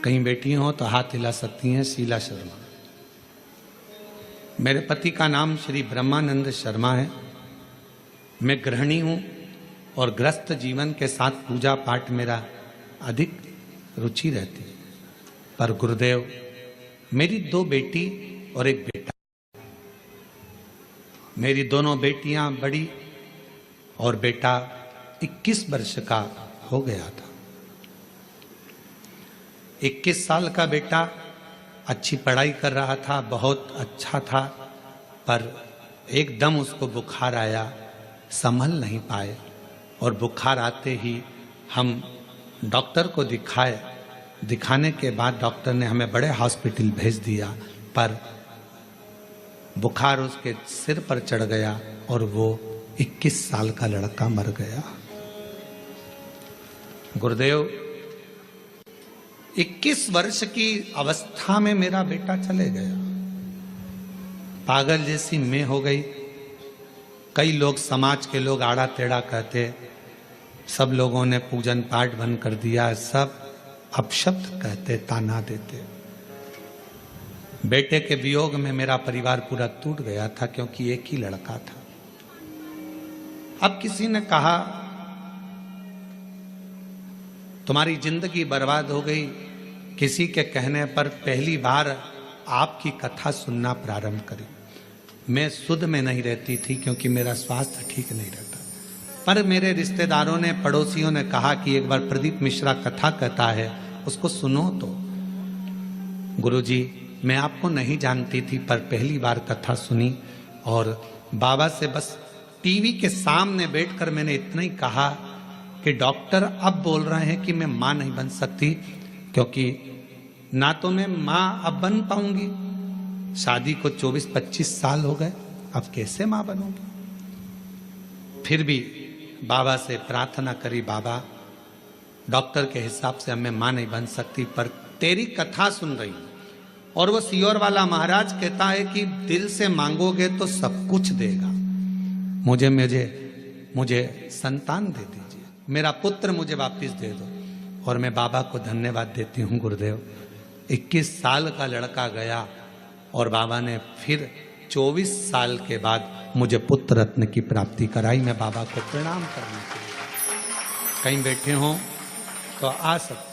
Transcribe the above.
कहीं बैठी हो तो हाथ हिला सकती हैं। शीला शर्मा। मेरे पति का नाम श्री ब्रह्मानंद शर्मा है। मैं गृहिणी हूँ और ग्रस्त जीवन के साथ पूजा पाठ मेरा अधिक रुचि रहती है। पर गुरुदेव, मेरी 2 बेटी और 1 बेटा। मेरी दोनों बेटियां बड़ी और बेटा 21 वर्ष का हो गया था। 21 साल का बेटा अच्छी पढ़ाई कर रहा था, बहुत अच्छा था, पर एकदम उसको बुखार आया, संभल नहीं पाए और बुखार आते ही हम डॉक्टर को दिखाए। दिखाने के बाद डॉक्टर ने हमें बड़े हॉस्पिटल भेज दिया, पर बुखार उसके सिर पर चढ़ गया और वो 21 साल का लड़का मर गया। गुरुदेव, 21 वर्ष की अवस्था में मेरा बेटा चले गया। पागल जैसी मैं हो गई। कई लोग, समाज के लोग आड़ा टेढ़ा कहते, सब लोगों ने पूजन पाठ बंद कर दिया, सब अपशब्द कहते, ताना देते। बेटे के वियोग में मेरा परिवार पूरा टूट गया था, क्योंकि एक ही लड़का था। अब किसी ने कहा तुम्हारी जिंदगी बर्बाद हो गई। किसी के कहने पर पहली बार आपकी कथा सुनना प्रारंभ करी। मैं सुध में नहीं रहती थी, क्योंकि मेरा स्वास्थ्य ठीक नहीं रहता। पर मेरे रिश्तेदारों ने, पड़ोसियों ने कहा कि एक बार प्रदीप मिश्रा कथा कहता है, उसको सुनो तो। गुरुजी, मैं आपको नहीं जानती थी, पर पहली बार कथा सुनी और बाबा से बस टीवी के सामने बैठकर मैंने इतना ही कहा कि डॉक्टर अब बोल रहे हैं कि मैं मां नहीं बन सकती, क्योंकि ना तो मैं मां अब बन पाऊंगी, शादी को 24-25 साल हो गए, अब कैसे मां बनूंगी। फिर भी बाबा से प्रार्थना करी, बाबा डॉक्टर के हिसाब से मैं मां नहीं बन सकती, पर तेरी कथा सुन रही हूं और वो सियोर वाला महाराज कहता है कि दिल से मांगोगे तो सब कुछ देगा। मुझे मुझे मुझे संतान दे दीजिए, मेरा पुत्र मुझे वापस दे दो। और मैं बाबा को धन्यवाद देती हूँ। गुरुदेव, 21 साल का लड़का गया और बाबा ने फिर 24 साल के बाद मुझे पुत्र रत्न की प्राप्ति कराई। मैं बाबा को प्रणाम करने के लिए, कहीं बैठे हों तो आ सकते।